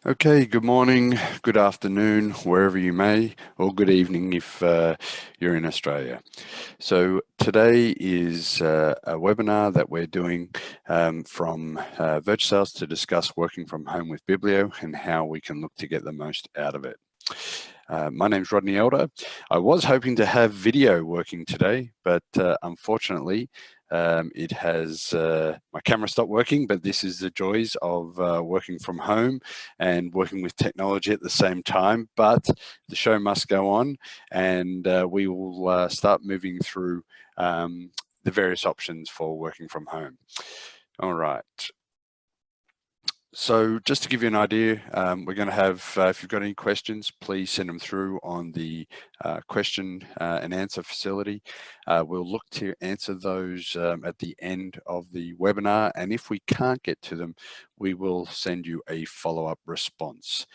Okay, good morning, good afternoon, wherever you may, or good evening if you're in Australia. So today is a webinar that we're doing from VirtuSales to discuss working from home with Biblio and how we can look to get the most out of it. My name's Rodney Elder. I was hoping to have video working today, but unfortunately, it has my camera stopped working. But this is the joys of working from home and working with technology at the same time. But the show must go on, and we will start moving through the various options for working from home. All right. So just to give you an idea, we're going to have, if you've got any questions, please send them through on the question and answer facility. We'll look to answer those at the end of the webinar. And if we can't get to them, we will send you a follow-up response.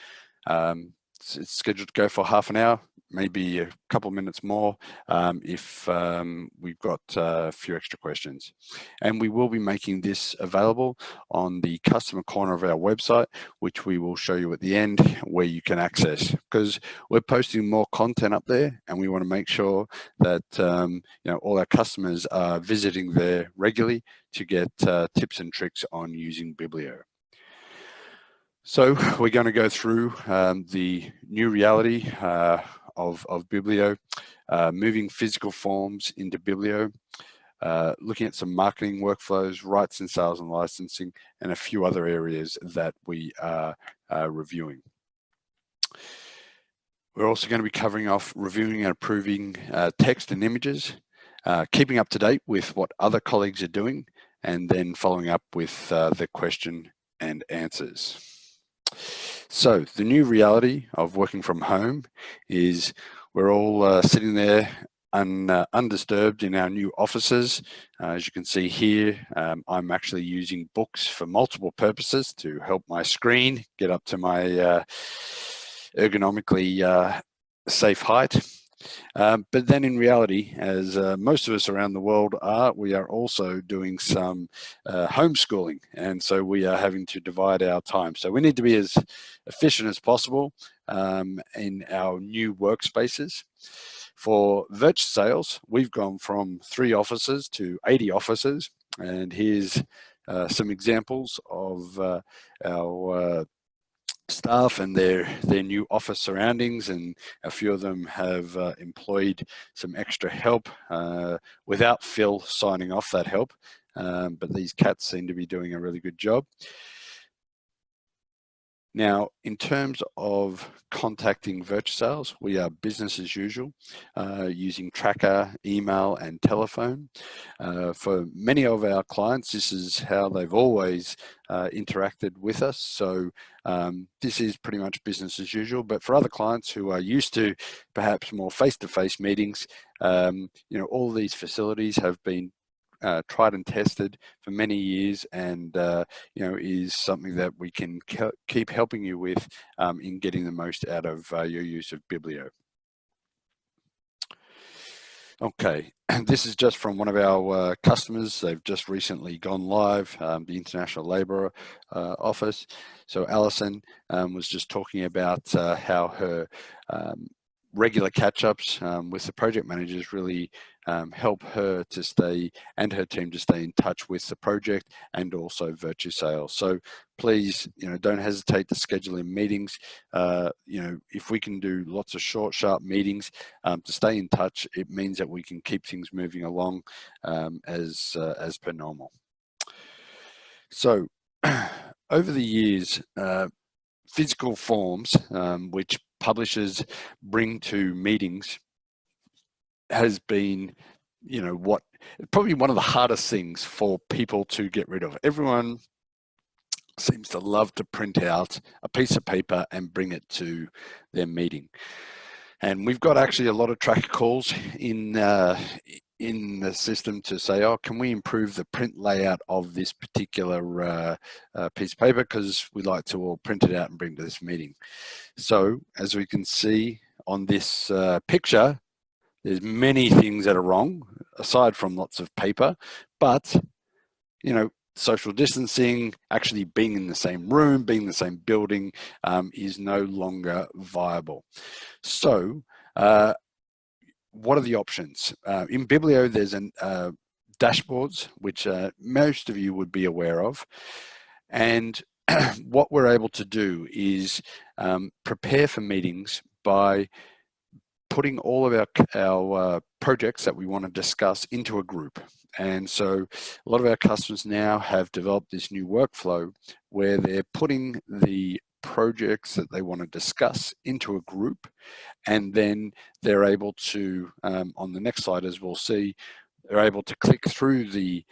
It's scheduled to go for half an hour, maybe a couple of minutes more if we've got a few extra questions. And we will be making this available on the customer corner of our website, which we will show you at the end where you can access, because we're posting more content up there and we want to make sure that all our customers are visiting there regularly to get tips and tricks on using Biblio. So we're going to go through the new reality of Biblio, moving physical forms into Biblio, looking at some marketing workflows, rights and sales and licensing, and a few other areas that we are reviewing. We're also going to be covering off reviewing and approving text and images, keeping up to date with what other colleagues are doing, and then following up with the question and answers. So the new reality of working from home is we're all sitting there undisturbed in our new offices. As you can see here, I'm actually using books for multiple purposes to help my screen get up to my ergonomically safe height. But then in reality, as most of us around the world are, we are also doing some homeschooling. And so we are having to divide our time. So we need to be as efficient as possible in our new workspaces. For VirtuSales, we've gone from 3 offices to 80 offices. And here's some examples of our staff and their new office surroundings, and a few of them have employed some extra help without Phil signing off that help, but these cats seem to be doing a really good job. Now, in terms of contacting VirtuSales, we are business as usual, using tracker, email, and telephone. For many of our clients, this is how they've always interacted with us. So this is pretty much business as usual. But for other clients who are used to perhaps more face-to-face meetings, all of these facilities have been tried and tested for many years, and is something that we can keep helping you with in getting the most out of your use of Biblio. Okay, this is just from one of our customers. They've just recently gone live, the International Labour Office. So Alison was just talking about how her regular catch-ups with the project managers really help her to stay, and her team to stay in touch with the project and also VirtuSales. So please, don't hesitate to schedule in meetings. If we can do lots of short, sharp meetings to stay in touch, it means that we can keep things moving along as per normal. So over the years, physical forms, which publishers bring to meetings, has been, probably one of the hardest things for people to get rid of. Everyone seems to love to print out a piece of paper and bring it to their meeting. And we've got actually a lot of tracker calls in the system to say, oh, can we improve the print layout of this particular piece of paper, because we like to all print it out and bring to this meeting. So as we can see on this picture, there's many things that are wrong, aside from lots of paper, but social distancing, actually being in the same room, being in the same building, is no longer viable. So what are the options? In Biblio, there's dashboards, which most of you would be aware of. And what we're able to do is prepare for meetings by putting all of our projects that we want to discuss into a group. And so a lot of our customers now have developed this new workflow where they're putting the projects that they want to discuss into a group, and then they're able to, on the next slide, as we'll see, they're able to click through the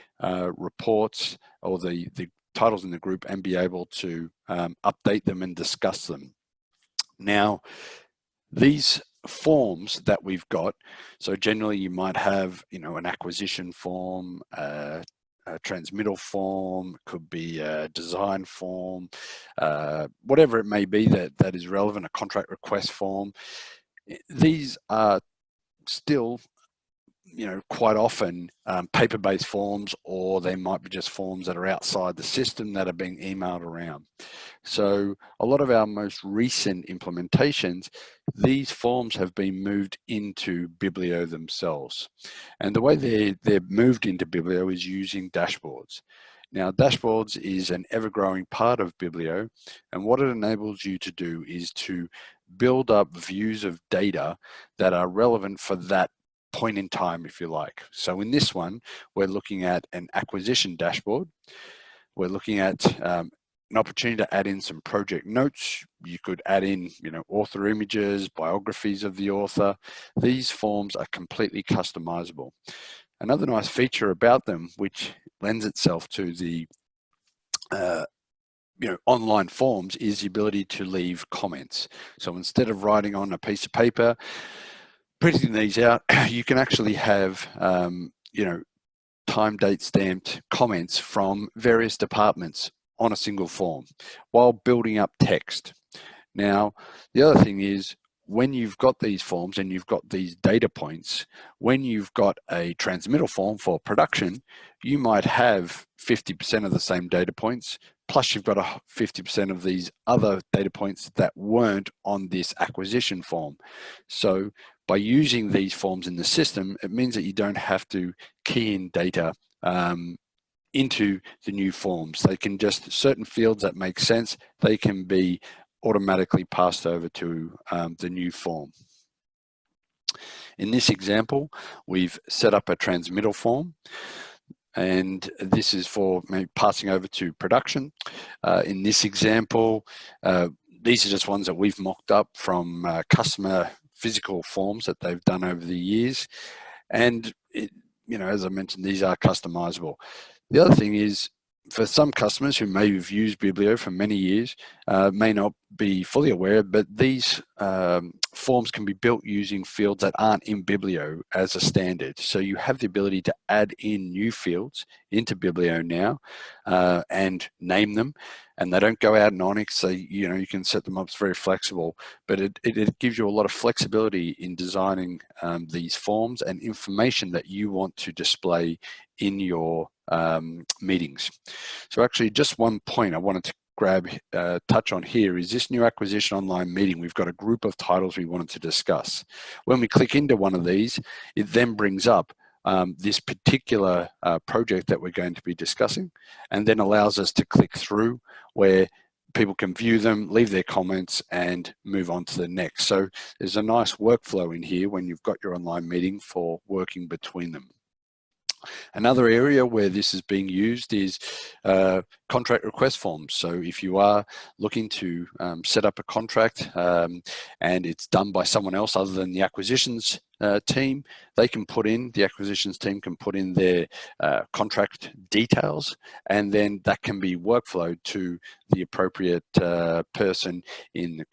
reports or the titles in the group and be able to update them and discuss them. Now, these forms that we've got, so generally you might have, an acquisition form, a transmittal form, could be a design form, whatever it may be that is relevant, a contract request form. These are still, quite often paper-based forms, or they might be just forms that are outside the system that are being emailed around. So a lot of our most recent implementations, these forms have been moved into Biblio themselves. And the way they're moved into Biblio is using dashboards. Now, dashboards is an ever-growing part of Biblio, and what it enables you to do is to build up views of data that are relevant for that point in time, if you like. So in this one, we're looking at an acquisition dashboard. We're looking at an opportunity to add in some project notes. You could add in, author images, biographies of the author. These forms are completely customizable. Another nice feature about them, which lends itself to the online forms, is the ability to leave comments. So instead of writing on a piece of paper, printing these out, you can actually have, time date stamped comments from various departments on a single form while building up text. Now, the other thing is, when you've got these forms and you've got these data points, when you've got a transmittal form for production, you might have 50% of the same data points, plus you've got 50% of these other data points that weren't on this acquisition form. So by using these forms in the system, it means that you don't have to key in data into the new forms. They can just, certain fields that make sense, they can be automatically passed over to the new form. In this example, we've set up a transmittal form, and this is for passing over to production. In this example, these are just ones that we've mocked up from customer physical forms that they've done over the years. And, as I mentioned, these are customizable. The other thing is, for some customers who may have used Biblio for many years, may not be fully aware, but these forms can be built using fields that aren't in Biblio as a standard. So you have the ability to add in new fields into Biblio now and name them, and they don't go out in Onyx. So, you can set them up. It's very flexible, but it gives you a lot of flexibility in designing these forms and information that you want to display in your meetings. So actually, just one point I wanted to touch on here is this new acquisition online meeting. We've got a group of titles we wanted to discuss. When we click into one of these, it then brings up this particular project that we're going to be discussing, and then allows us to click through where people can view them, leave their comments, and move on to the next. So there's a nice workflow in here when you've got your online meeting for working between them. Another area where this is being used is contract request forms. So if you are looking to set up a contract and it's done by someone else other than the acquisitions team, the acquisitions team can put in their contract details, and then that can be workflowed to the appropriate person in the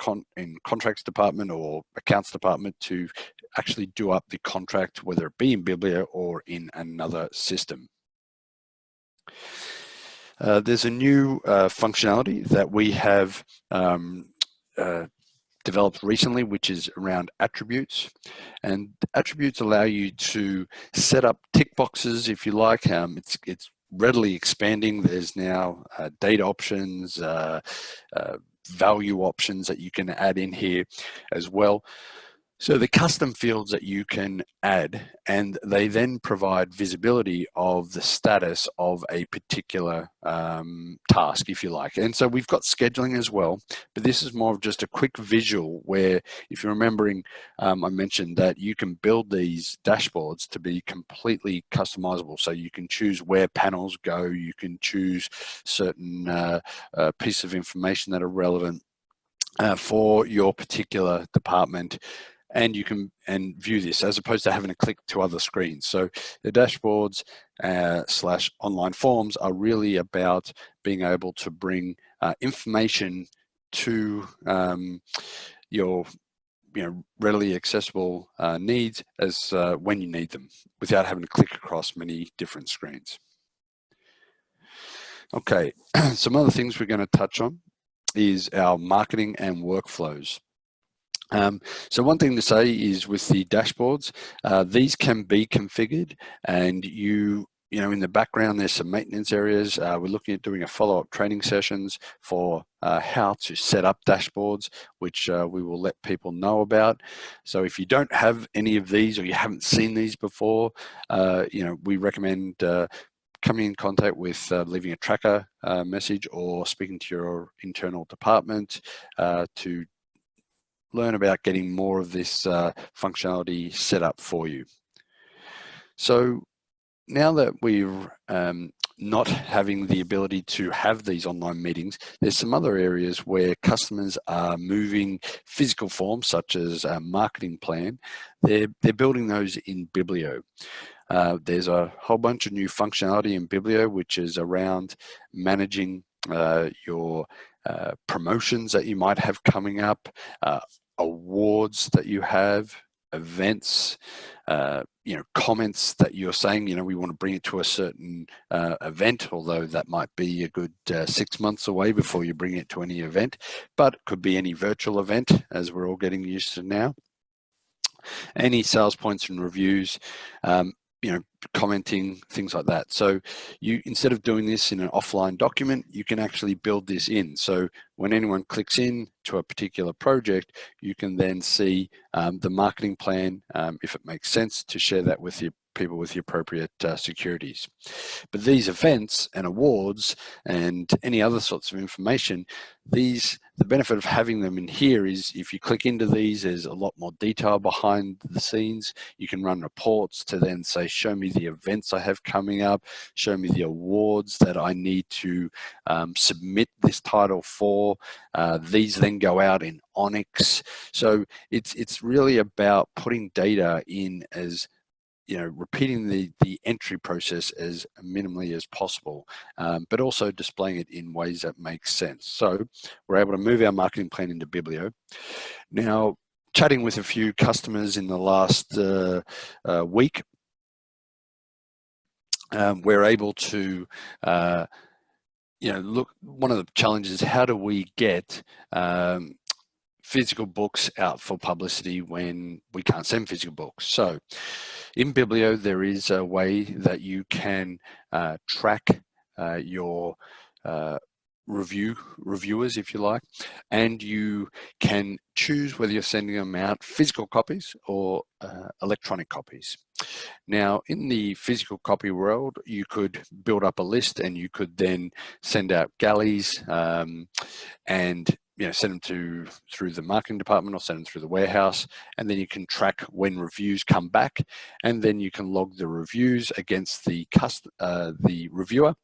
contracts department or accounts department to actually do up the contract, whether it be in Biblio or in another system. There's a new functionality that we have developed recently, which is around attributes. And attributes allow you to set up tick boxes, if you like. It's readily expanding. There's now date options, value options that you can add in here as well. So the custom fields that you can add, and they then provide visibility of the status of a particular task, if you like. And so we've got scheduling as well, but this is more of just a quick visual where, if you're remembering, I mentioned that you can build these dashboards to be completely customizable. So you can choose where panels go, you can choose certain pieces of information that are relevant for your particular department. And you can view this as opposed to having to click to other screens. So the dashboards slash online forms are really about being able to bring information to your readily accessible needs as when you need them, without having to click across many different screens. Okay, some other things we're going to touch on is our marketing and workflows. So one thing to say is with the dashboards, these can be configured, and you know, in the background, there's some maintenance areas. We're looking at doing a follow-up training sessions for how to set up dashboards, which we will let people know about. So if you don't have any of these or you haven't seen these before, you know, we recommend coming in contact with leaving a tracker message or speaking to your internal department to learn about getting more of this functionality set up for you. So now that we're not having the ability to have these online meetings, there's some other areas where customers are moving physical forms, such as a marketing plan. They're building those in Biblio. There's a whole bunch of new functionality in Biblio, which is around managing your promotions that you might have coming up, awards that you have, events, you know, comments that you're saying, you know, we want to bring it to a certain event, although that might be a good 6 months away before you bring it to any event, but it could be any virtual event, as we're all getting used to now. Any sales points and reviews, you know, commenting, things like that. So you, instead of doing this in an offline document, you can actually build this in. So when anyone clicks in to a particular project, you can then see the marketing plan, if it makes sense to share that with your people with the appropriate securities. But these events and awards and any other sorts of information, the benefit of having them in here is if you click into these, there's a lot more detail behind the scenes. You can run reports to then say, show me the events I have coming up, show me the awards that I need to submit this title for. These then go out in Onyx. So it's really about putting data in as, you know, repeating the entry process as minimally as possible, but also displaying it in ways that make sense. So we're able to move our marketing plan into Biblio. Now, chatting with a few customers in the last week, we're able to you know, look, one of the challenges is how do we get physical books out for publicity when we can't send physical books. So in Biblio, there is a way that you can track your reviewers, if you like, and you can choose whether you're sending them out physical copies or electronic copies. Now, in the physical copy world, you could build up a list and you could then send out galleys and, you know, send them through the marketing department or send them through the warehouse, and then you can track when reviews come back, and then you can log the reviews against the reviewer,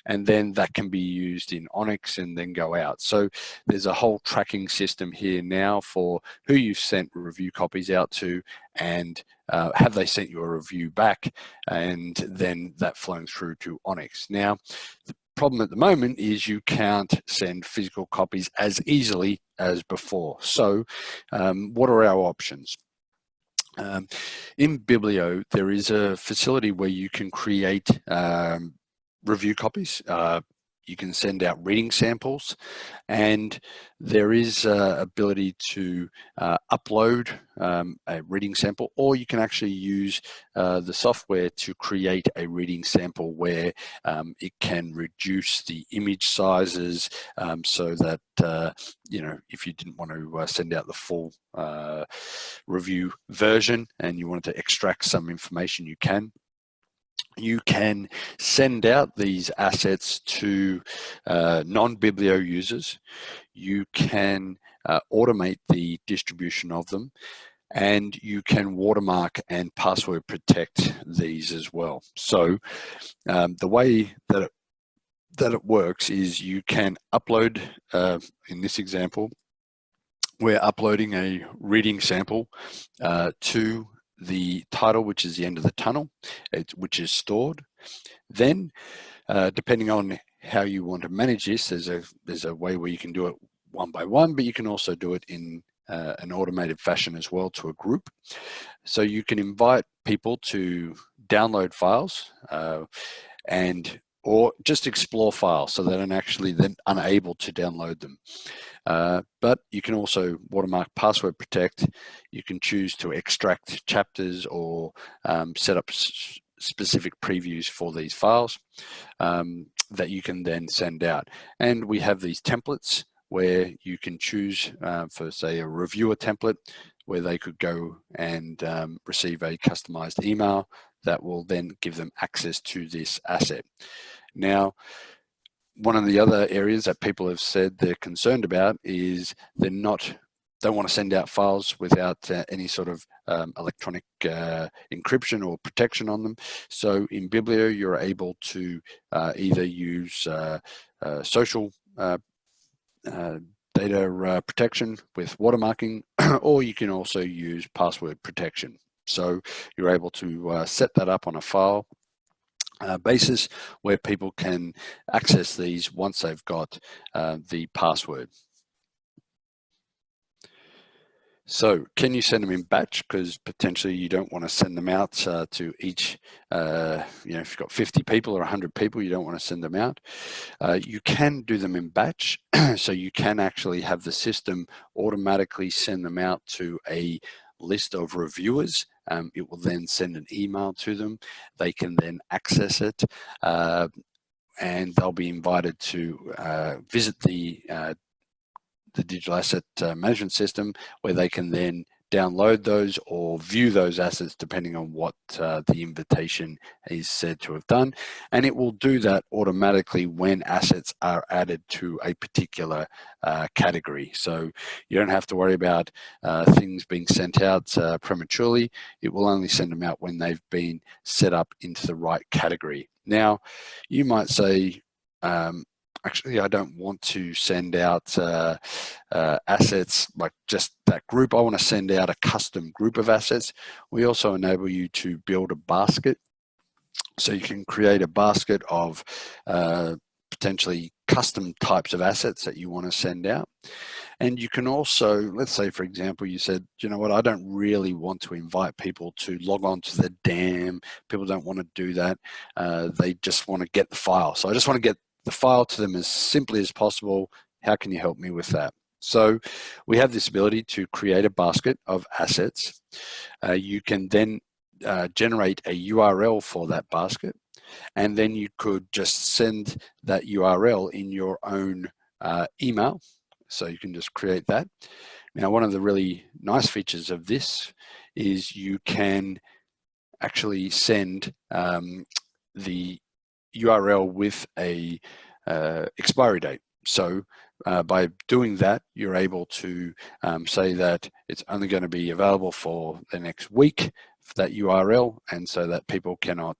and then that can be used in Onyx and then go out. So there's a whole tracking system here now for who you've sent review copies out to, and have they sent you a review back, and then that flowing through to Onyx. Now, the problem at the moment is you can't send physical copies as easily as before. So what are our options? In Biblio, there is a facility where you can create review copies. you can send out reading samples, and there is ability to upload a reading sample, or you can actually use the software to create a reading sample where it can reduce the image sizes so that you know, if you didn't want to send out the full review version and you wanted to extract some information, you can. You can send out these assets to non-Biblio users. You can automate the distribution of them, and you can watermark and password protect these as well. So the way that it works is you can upload, in this example, we're uploading a reading sample to the title, which is the end of the tunnel, which is stored. Then, depending on how you want to manage this, there's a way where you can do it one by one, but you can also do it in an automated fashion as well to a group. So you can invite people to download files or just explore files, so they're actually then unable to download them. But you can also watermark, password protect. You can choose to extract chapters or set up specific previews for these files that you can then send out. And we have these templates where you can choose for, say, a reviewer template, where they could go and receive a customized email that will then give them access to this asset. Now, one of the other areas that people have said they're concerned about is don't want to send out files without any sort of electronic encryption or protection on them. So in Biblio, you're able to either use social data protection with watermarking, or you can also use password protection. So you're able to set that up on a file basis where people can access these once they've got the password. So can you send them in batch? Because potentially you don't want to send them out to each, you know, if you've got 50 people or 100 people, you don't want to send them out. You can do them in batch. So you can actually have the system automatically send them out to a list of reviewers. It will then send an email to them. They can then access it, and they'll be invited to visit the digital asset management system, where they can then download those or view those assets depending on what the invitation is said to have done. And it will do that automatically when assets are added to a particular category. So you don't have to worry about things being sent out prematurely. It will only send them out when they've been set up into the right category. Now, you might say, actually, I don't want to send out assets like just that group. I want to send out a custom group of assets. We also enable you to build a basket. So you can create a basket of potentially custom types of assets that you want to send out. And you can also, let's say, for example, you said, you know what, I don't really want to invite people to log on to the DAM. People don't want to do that. They just want to get the file. So I just want to get the file to them as simply as possible. How can you help me with that? So we have this ability to create a basket of assets. You can then generate a URL for that basket, and then you could just send that URL in your own email. So you can just create that. Now, one of the really nice features of this is you can actually send the URL with a expiry date. So by doing that, you're able to say that it's only going to be available for the next week for that URL, and so that people cannot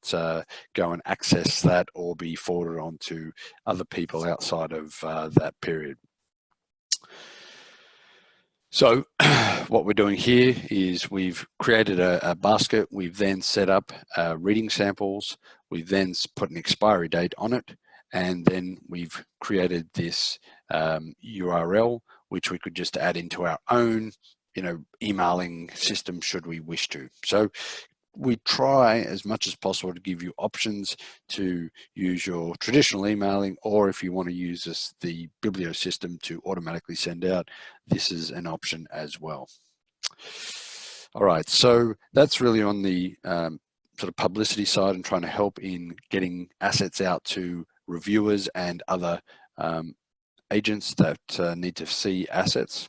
go and access that or be forwarded on to other people outside of that period. So what we're doing here is we've created a basket. We've then set up reading samples. We've then put an expiry date on it. And then we've created this URL, which we could just add into our own, you know, emailing system should we wish to. So we try as much as possible to give you options to use your traditional emailing, or if you want to use the Biblio system to automatically send out, this is an option as well. All right, so that's really on the sort of publicity side and trying to help in getting assets out to reviewers and other agents that need to see assets.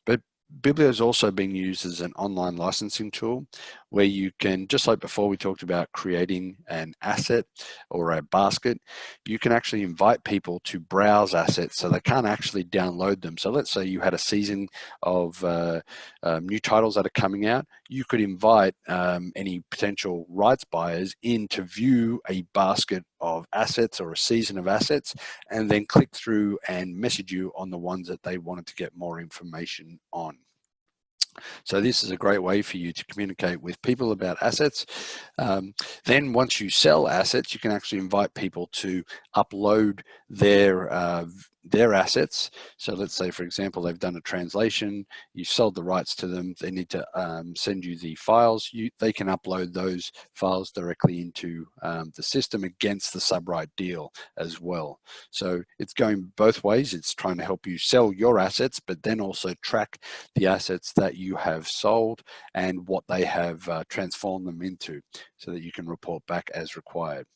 But Biblio is also being used as an online licensing tool where you can, just like before we talked about creating an asset or a basket, you can actually invite people to browse assets so they can't actually download them. So let's say you had a season of new titles that are coming out. You could invite any potential rights buyers in to view a basket of assets or a season of assets, and then click through and message you on the ones that they wanted to get more information on. So this is a great way for you to communicate with people about assets. Then once you sell assets, you can actually invite people to upload their assets. So let's say, for example, they've done a translation, you've sold the rights to them, they need to send you the files, they can upload those files directly into the system against the subright deal as well. So it's going both ways. It's trying to help you sell your assets, but then also track the assets that you have sold and what they have transformed them into, so that you can report back as required.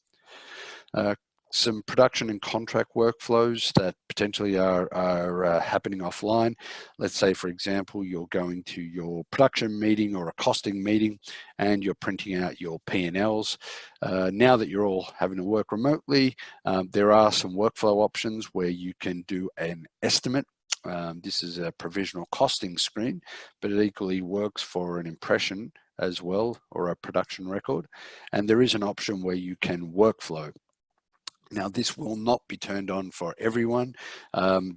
Some production and contract workflows that potentially are happening offline. Let's say, for example, you're going to your production meeting or a costing meeting and you're printing out your P&Ls. Now that you're all having to work remotely, there are some workflow options where you can do an estimate. This is a provisional costing screen, but it equally works for an impression as well, or a production record. And there is an option where you can workflow. Now, this will not be turned on for everyone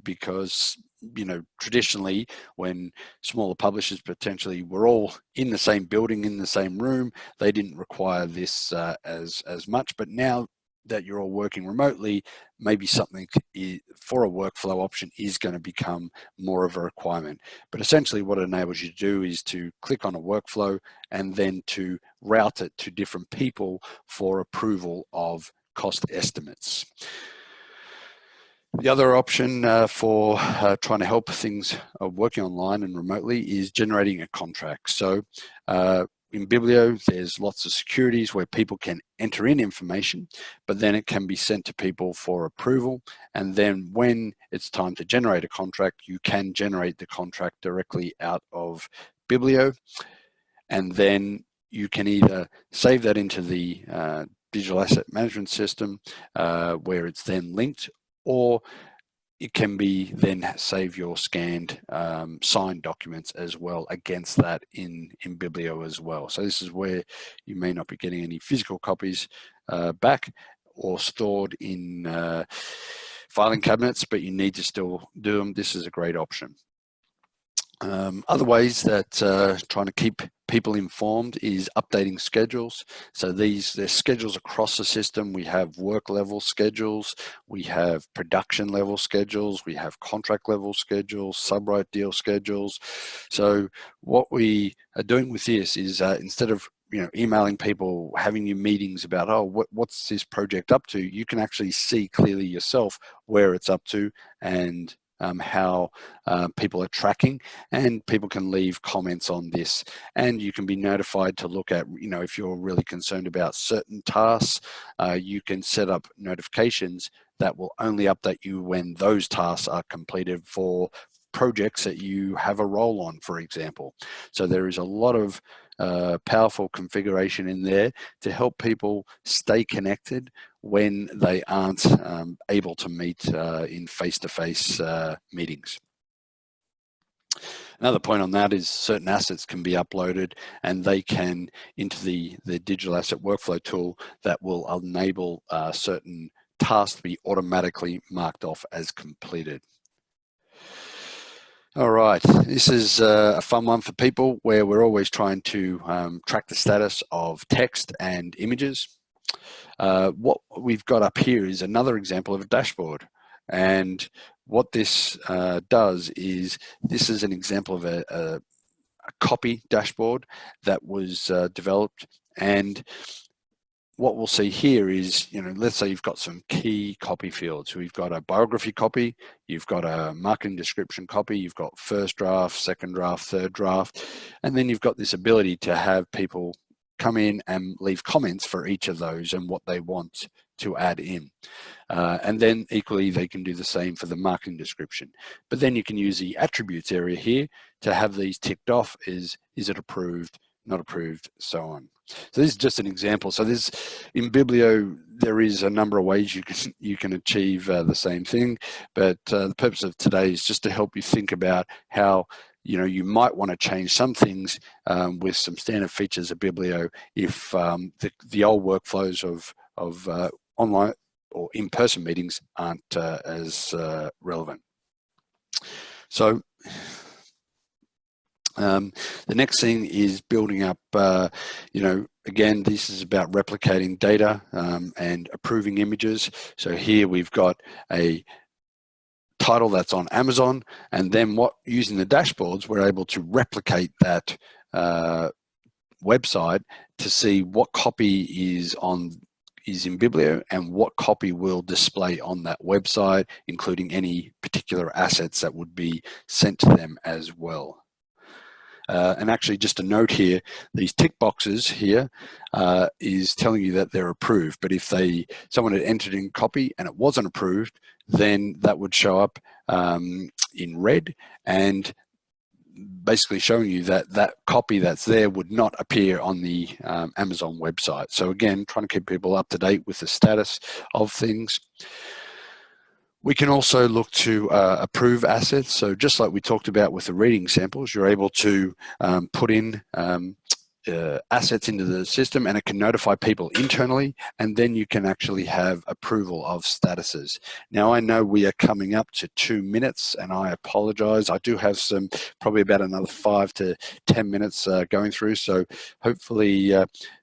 because, you know, traditionally when smaller publishers potentially were all in the same building, in the same room, they didn't require this as much. But now that you're all working remotely, maybe something for a workflow option is going to become more of a requirement. But essentially what it enables you to do is to click on a workflow and then to route it to different people for approval of cost estimates. The other option for trying to help things working online and remotely is generating a contract. So in Biblio, there's lots of securities where people can enter in information, but then it can be sent to people for approval. And then when it's time to generate a contract, you can generate the contract directly out of Biblio. And then you can either save that into the digital asset management system where it's then linked, or it can be then save your scanned signed documents as well against that in Biblio as well. So this is where you may not be getting any physical copies back or stored in filing cabinets, but you need to still do them. This is a great option. Other ways that trying to keep people informed is updating schedules. So there's schedules across the system. We have work level schedules, we have production level schedules, we have contract level schedules, subright deal schedules. So what we are doing with this is instead of emailing people, having your meetings about, oh, what's this project up to, you can actually see clearly yourself where it's up to and how people are tracking, and people can leave comments on this, and you can be notified to look at, if you're really concerned about certain tasks, you can set up notifications that will only update you when those tasks are completed for projects that you have a role on, for example. So there is a lot of powerful configuration in there to help people stay connected when they aren't able to meet in face-to-face meetings. Another point on that is certain assets can be uploaded and they can into the digital asset workflow tool that will enable certain tasks to be automatically marked off as completed. All right, this is a fun one for people where we're always trying to track the status of text and images. What we've got up here is another example of a dashboard. And what this does is, this is an example of a copy dashboard that was developed And what we'll see here is, let's say you've got some key copy fields. We've got a biography copy, you've got a marketing description copy, you've got first draft, second draft, third draft, and then you've got this ability to have people come in and leave comments for each of those and what they want to add in. And then equally, they can do the same for the marketing description. But then you can use the attributes area here to have these ticked off. Is it approved, not approved, so on. So this is just an example. So this, in Biblio, there is a number of ways you can achieve the same thing. But the purpose of today is just to help you think about how you might want to change some things with some standard features of Biblio if the old workflows of online or in-person meetings aren't as relevant. So the next thing is building up, again, this is about replicating data and approving images. So here we've got a title that's on Amazon, and then using the dashboards, we're able to replicate that website to see what copy is in Biblio and what copy will display on that website, including any particular assets that would be sent to them as well. And actually, just a note here, these tick boxes here is telling you that they're approved. But if someone had entered in copy and it wasn't approved, then that would show up in red and basically showing you that that copy that's there would not appear on the Amazon website. So again, trying to keep people up to date with the status of things. We can also look to approve assets. So just like we talked about with the reading samples, you're able to put in assets into the system and it can notify people internally, and then you can actually have approval of statuses. Now, I know we are coming up to 2 minutes and I apologize. I do have probably about another 5 to 10 minutes going through. So hopefully,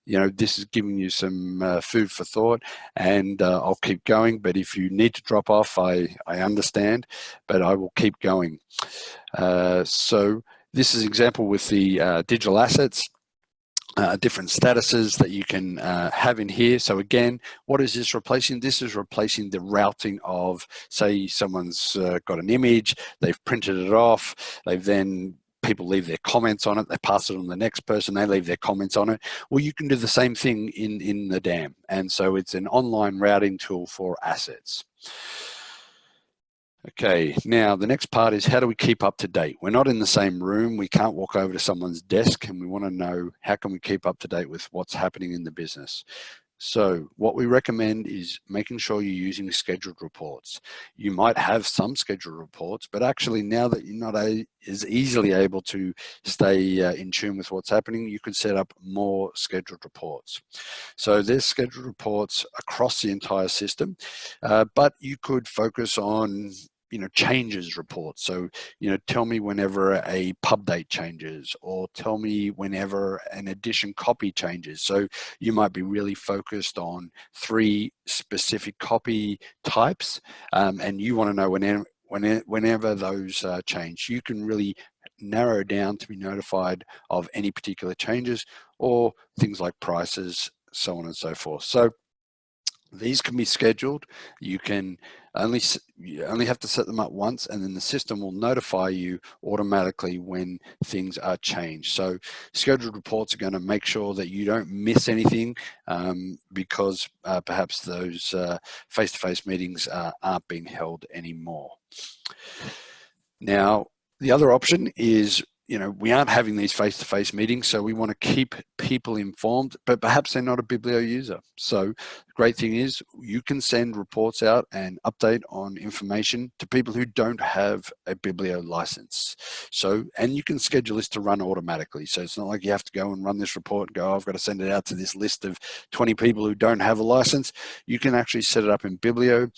this is giving you some food for thought, and I'll keep going. But if you need to drop off, I understand, but I will keep going. So this is an example with the digital assets. Different statuses that you can have in here. So again, what is this replacing? This is replacing the routing of, say, someone's got an image, they've printed it off, people leave their comments on it, they pass it on to the next person, they leave their comments on it. Well, you can do the same thing in the DAM. And so it's an online routing tool for assets. Okay, now the next part is how do we keep up to date? We're not in the same room. We can't walk over to someone's desk, and we want to know how can we keep up to date with what's happening in the business. So what we recommend is making sure you're using scheduled reports. You might have some scheduled reports, but actually now that you're not as easily able to stay in tune with what's happening, you could set up more scheduled reports. So there's scheduled reports across the entire system, but you could focus on changes reports. So, tell me whenever a pub date changes, or tell me whenever an edition copy changes. So you might be really focused on 3 specific copy types, and you want to know whenever those change. You can really narrow down to be notified of any particular changes, or things like prices, so on and so forth. So these can be scheduled. You only have to set them up once, and then the system will notify you automatically when things are changed. So scheduled reports are going to make sure that you don't miss anything because perhaps those face-to-face meetings aren't being held anymore. Now, the other option is we aren't having these face-to-face meetings, so we want to keep people informed, but perhaps they're not a Biblio user. So the great thing is you can send reports out and update on information to people who don't have a Biblio license. So, and you can schedule this to run automatically. So it's not like you have to go and run this report and go, I've got to send it out to this list of 20 people who don't have a license. You can actually set it up in Biblio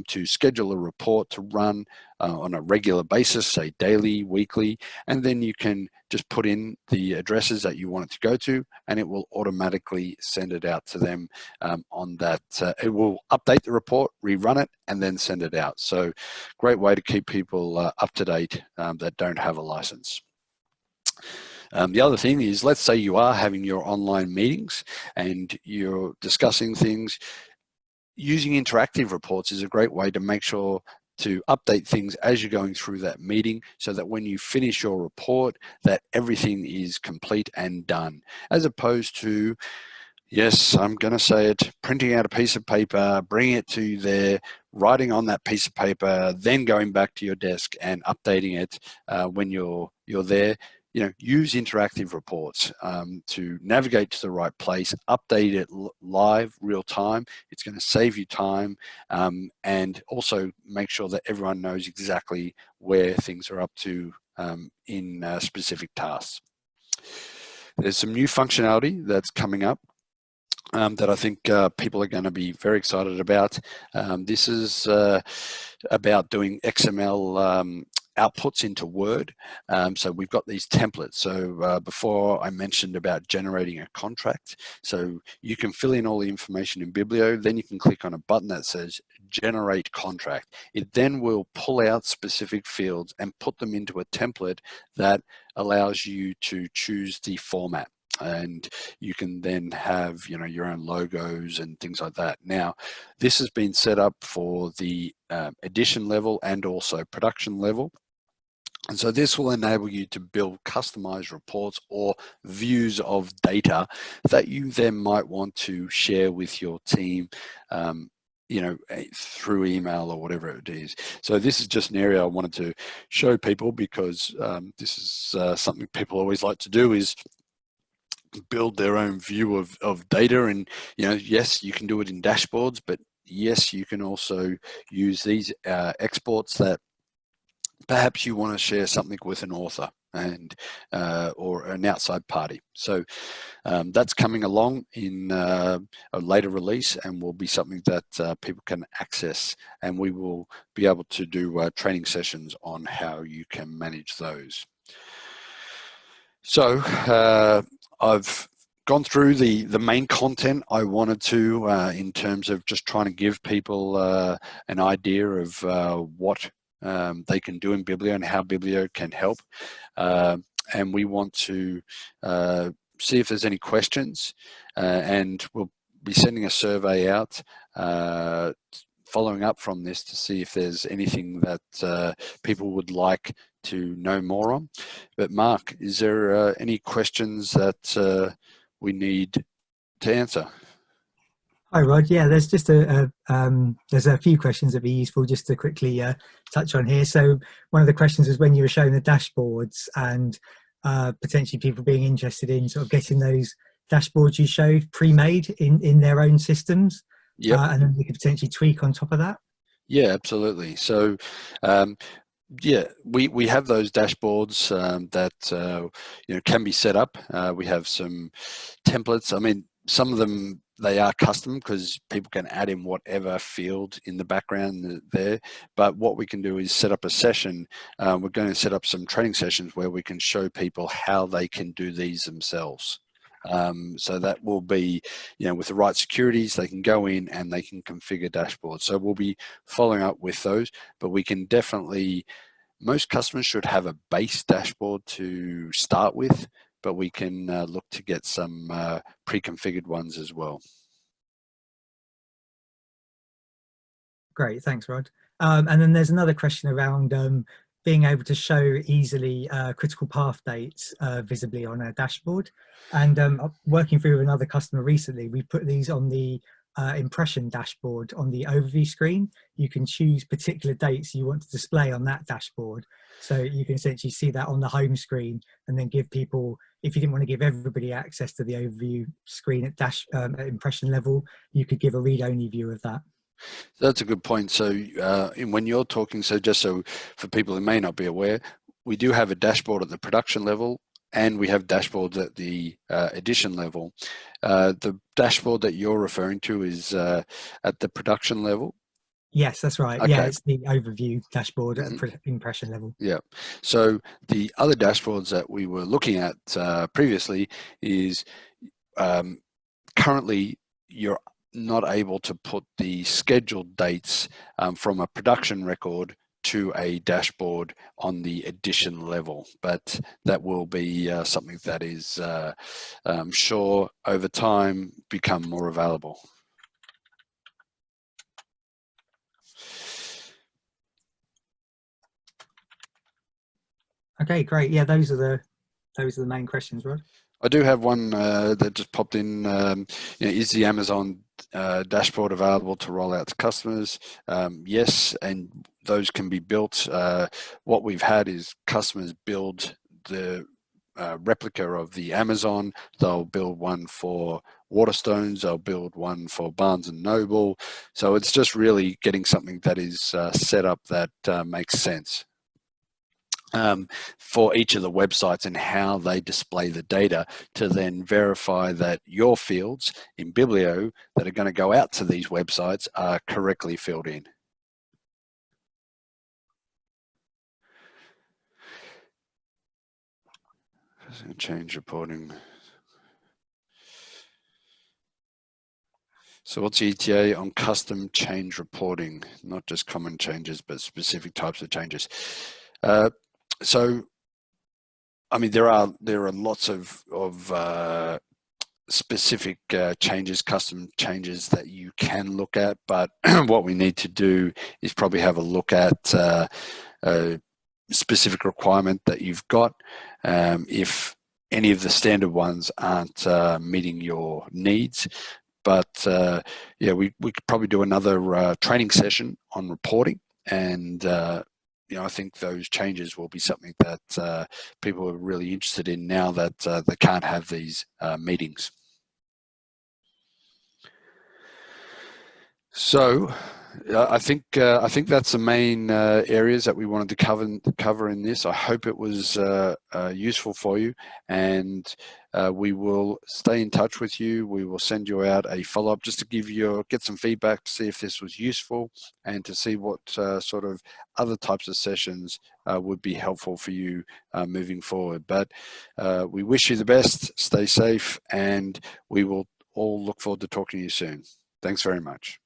to schedule a report to run on a regular basis, say daily, weekly, and then you can just put in the addresses that you want it to go to, and it will automatically send it out to them on that. It will update the report, rerun it, and then send it out. So great way to keep people up to date that don't have a license. The other thing is, let's say you are having your online meetings and you're discussing things. Using interactive reports is a great way to make sure to update things as you're going through that meeting, so that when you finish your report, that everything is complete and done, as opposed to, yes, I'm going to say it, printing out a piece of paper, bringing it to you there, writing on that piece of paper, then going back to your desk and updating it when you're there. Use interactive reports to navigate to the right place, update it live, real time. It's going to save you time, and also make sure that everyone knows exactly where things are up to in specific tasks. There's some new functionality that's coming up that I think people are going to be very excited about. This is about doing XML outputs into Word. So we've got these templates. So before I mentioned about generating a contract. So you can fill in all the information in Biblio, then you can click on a button that says generate contract. It then will pull out specific fields and put them into a template that allows you to choose the format. And you can then have your own logos and things like that. Now, this has been set up for the edition level and also production level. And so this will enable you to build customized reports or views of data that you then might want to share with your team, through email or whatever it is. So this is just an area I wanted to show people, because this is something people always like to do, is build their own view of data. And yes, you can do it in dashboards, but yes, you can also use these exports that perhaps you want to share something with an author and or an outside party. So that's coming along in a later release, and will be something that people can access, and we will be able to do training sessions on how you can manage those. So I've gone through the main content I wanted to in terms of just trying to give people an idea of what they can do in Biblio and how Biblio can help. And we want to see if there's any questions, and we'll be sending a survey out following up from this to see if there's anything that people would like to know more on. But Mark, is there any questions that we need to answer? Hi, Rod. Yeah, there's just there's a few questions that'd be useful just to quickly touch on here. So one of the questions was when you were showing the dashboards and potentially people being interested in sort of getting those dashboards you showed pre-made in their own systems. Yep. And then we could potentially tweak on top of that. Yeah, absolutely. So yeah, we have those dashboards that can be set up. We have some templates. I mean, some of them, they are custom because people can add in whatever field in the background there. But what we can do is set up a session. We're going to set up some training sessions where we can show people how they can do these themselves. So that will be, with the right securities, they can go in and they can configure dashboards. So we'll be following up with those, but we can definitely, most customers should have a base dashboard to start with, but we can look to get some pre-configured ones as well. Great, thanks, Rod. And then there's another question around being able to show easily critical path dates visibly on a dashboard. And working through another customer recently, we put these on the impression dashboard on the overview screen. You can choose particular dates you want to display on that dashboard. So you can essentially see that on the home screen, and then give people, if you didn't want to give everybody access to the overview screen at impression level, you could give a read-only view of that. That's a good point. So when you're talking, so just so for people who may not be aware, we do have a dashboard at the production level, and we have dashboards at the edition level. The dashboard that you're referring to is at the production level? Yes, that's right. Okay. Yeah, it's the overview dashboard at impression level. Yeah. So the other dashboards that we were looking at previously is currently you're not able to put the scheduled dates from a production record to a dashboard on the edition level, but that will be something that is, I'm sure, over time become more available. Okay, great. Yeah, those are the main questions, Rod. I do have one that just popped in. Is the Amazon dashboard available to roll out to customers? Yes, and those can be built. What we've had is customers build the replica of the Amazon. They'll build one for Waterstones. They'll build one for Barnes and Noble. So it's just really getting something that is set up that makes sense. For each of the websites and how they display the data to then verify that your fields in Biblio that are going to go out to these websites are correctly filled in. Change reporting. So what's the ETA on custom change reporting? Not just common changes, but specific types of changes. So I mean, there are lots of specific changes, custom changes that you can look at, but what we need to do is probably have a look at a specific requirement that you've got. If any of the standard ones aren't meeting your needs, but yeah, we could probably do another training session on reporting, and I think those changes will be something that people are really interested in now that they can't have these meetings. So I think that's the main areas that we wanted to cover in this. I hope it was useful for you, and we will stay in touch with you. We will send you out a follow-up just to get some feedback, to see if this was useful, and to see what sort of other types of sessions would be helpful for you moving forward. But we wish you the best. Stay safe, and we will all look forward to talking to you soon. Thanks very much.